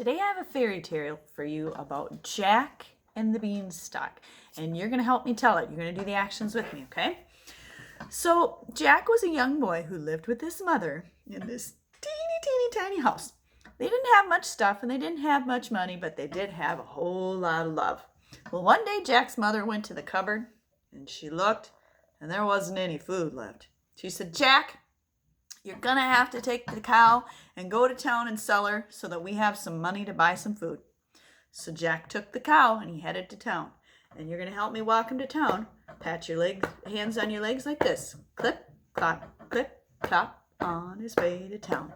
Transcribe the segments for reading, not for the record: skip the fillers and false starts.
Today I have a fairy tale for you about Jack and the Beanstalk, and you're going to help me tell it. You're going to do the actions with me, okay? So Jack was a young boy who lived with his mother in this teeny tiny house. They didn't have much stuff and they didn't have much money, but they did have a whole lot of love. Well, one day Jack's mother went to the cupboard and she looked and there wasn't any food left. She said, "Jack, you're going to have to take the cow and go to town and sell her so that we have some money to buy some food." So Jack took the cow and he headed to town. And you're going to help me walk him to town. Pat your legs, hands on your legs like this. Clip, clop, on his way to town.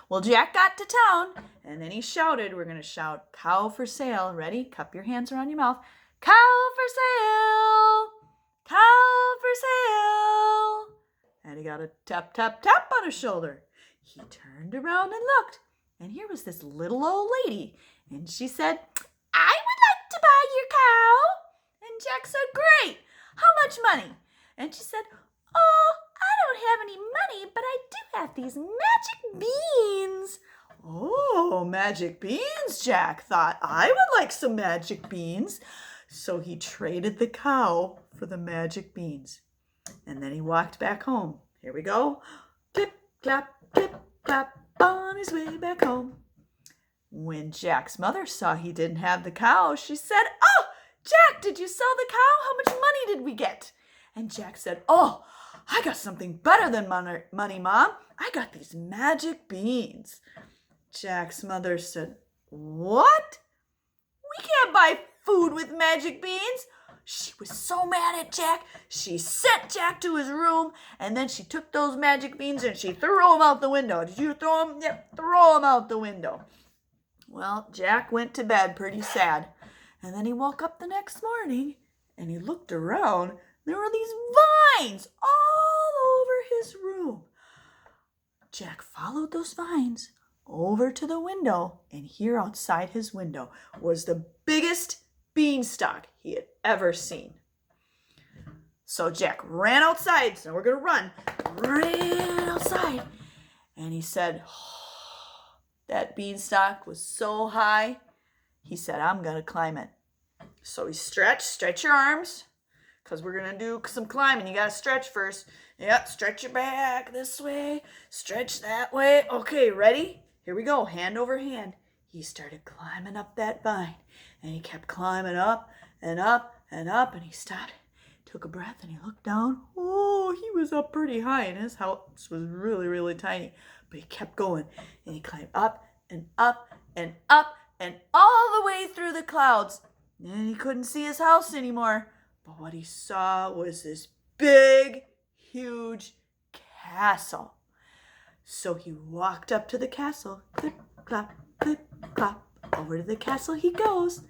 Well, Jack got to town and then he shouted, we're going to shout, "Cow for sale." Ready? Cup your hands around your mouth. "Cow for sale! Cow for sale!" And he got a tap on his shoulder. He turned around and looked. And here was this little old lady. And she said, "I would like to buy your cow." And Jack said, "Great. How much money?" And she said, "Oh, I don't have any money, but I do have these magic beans." Oh, magic beans, Jack thought. I would like some magic beans. So he traded the cow for the magic beans. And then he walked back home. Here we go. Clip, clap, on his way back home. When Jack's mother saw he didn't have the cow, she said, "Oh, Jack, did you sell the cow? How much money did we get?" And Jack said, "Oh, I got something better than money, Mom. I got these magic beans." Jack's mother said, "What? We can't buy food with magic beans." She was so mad at Jack, she sent Jack to his room, and then she took those magic beans and she threw them out the window. Did you throw them? Yep, throw them out the window. Well, Jack went to bed pretty sad, and then he woke up the next morning, and he looked around. There were these vines all over his room. Jack followed those vines over to the window, and here outside his window was the biggest beanstalk he had ever seen. So Jack ran outside. So we're going to ran outside. And he said, "Oh, that beanstalk was so high." He said, "I'm going to climb it." So he stretch your arms, because we're going to do some climbing. You got to stretch first. Yep, stretch your back this way, stretch that way. Okay, ready? Here we go, hand over hand. He started climbing up that vine, and he kept climbing up and up and up, and he stopped, took a breath, and he looked down. Oh, he was up pretty high, and his house was really tiny, but he kept going, and he climbed up and up and up and all the way through the clouds, and he couldn't see his house anymore. But what he saw was this big, huge castle. So he walked up to the castle, clip, clop, over to the castle he goes,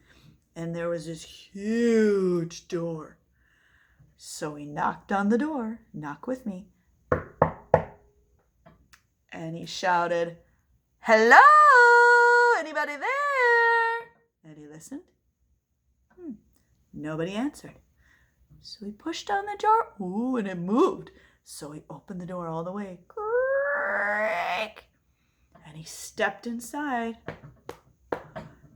and there was this huge door. So he knocked on the door, knock with me, and he shouted, "Hello, anybody there?" And he listened. Nobody answered. So he pushed on the door, ooh, and it moved. So he opened the door all the way, and he stepped inside.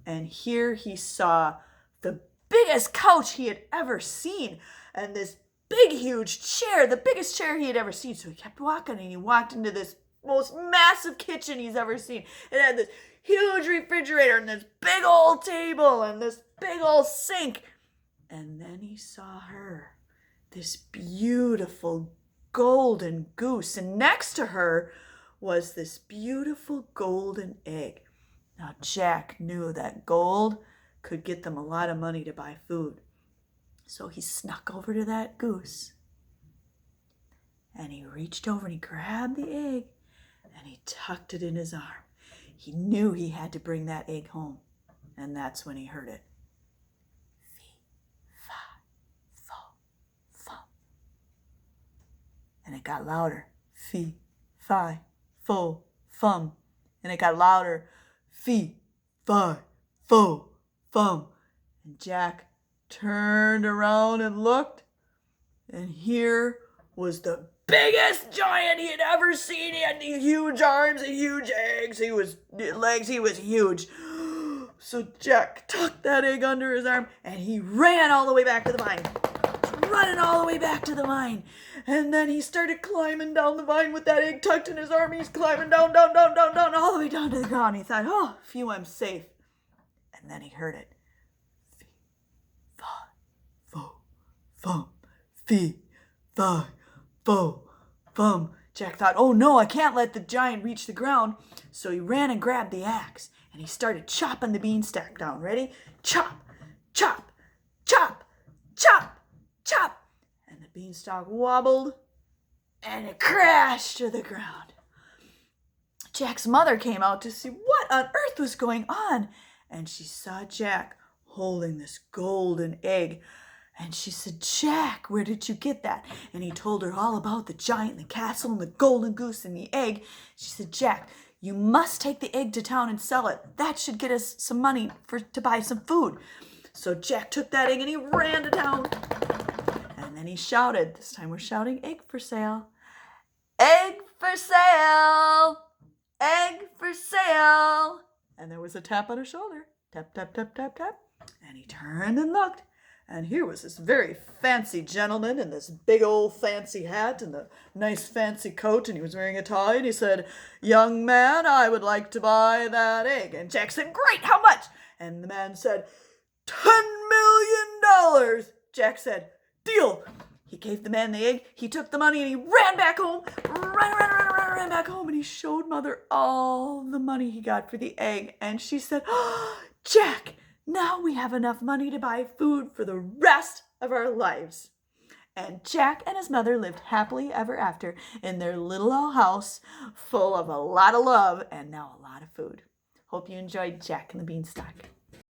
And here he saw the biggest couch he had ever seen, and this big, huge chair, the biggest chair he had ever seen. So he kept walking, and he walked into this most massive kitchen he's ever seen. It had this huge refrigerator, and this big old table, and this big old sink. And then he saw her, this beautiful golden goose, and next to her was this beautiful golden egg. Now, Jack knew that gold could get them a lot of money to buy food. So he snuck over to that goose, and he reached over and he grabbed the egg, and he tucked it in his arm. He knew he had to bring that egg home, and that's when he heard it. And it got louder. Fee, fi, fo, fum. And it got louder. Fee, fi, fo, fum. And Jack turned around and looked. And here was the biggest giant he had ever seen. He had these huge arms and huge legs. He was huge. So Jack tucked that egg under his arm and he ran all the way back to the vine. Running all the way back to the vine. And then he started climbing down the vine with that egg tucked in his arm. He's climbing down, down, down, down, down, all the way down to the ground. He thought, oh, phew, I'm safe. And then he heard it. Fee, fi, fo, fum. Fee, fi, fo, fum. Jack thought, oh no, I can't let the giant reach the ground. So he ran and grabbed the axe and he started chopping the beanstalk down. Ready? Chop, chop, chop, chop, chop. And the beanstalk wobbled and it crashed to the ground. Jack's mother came out to see what on earth was going on. And she saw Jack holding this golden egg. And she said, Jack, where did you get that? And he told her all about the giant and the castle and the golden goose and the egg. She said, Jack, you must take the egg to town and sell it. That should get us some money to buy some food. So Jack took that egg and he ran to town. And then he shouted, this time we're shouting, egg for sale. Egg for sale. Egg for sale. And there was a tap on his shoulder. Tap, tap, tap, tap, tap. And he turned and looked. And here was this very fancy gentleman in this big old fancy hat and the nice fancy coat, and he was wearing a tie, and he said, young man, I would like to buy that egg. And Jack said, great, how much? And the man said, $10 million. Jack said, deal. He gave the man the egg, he took the money, and he ran back home, ran back home, and he showed Mother all the money he got for the egg. And she said, oh, Jack, now we have enough money to buy food for the rest of our lives. And Jack and his mother lived happily ever after in their little old house full of a lot of love and now a lot of food. Hope you enjoyed Jack and the Beanstalk.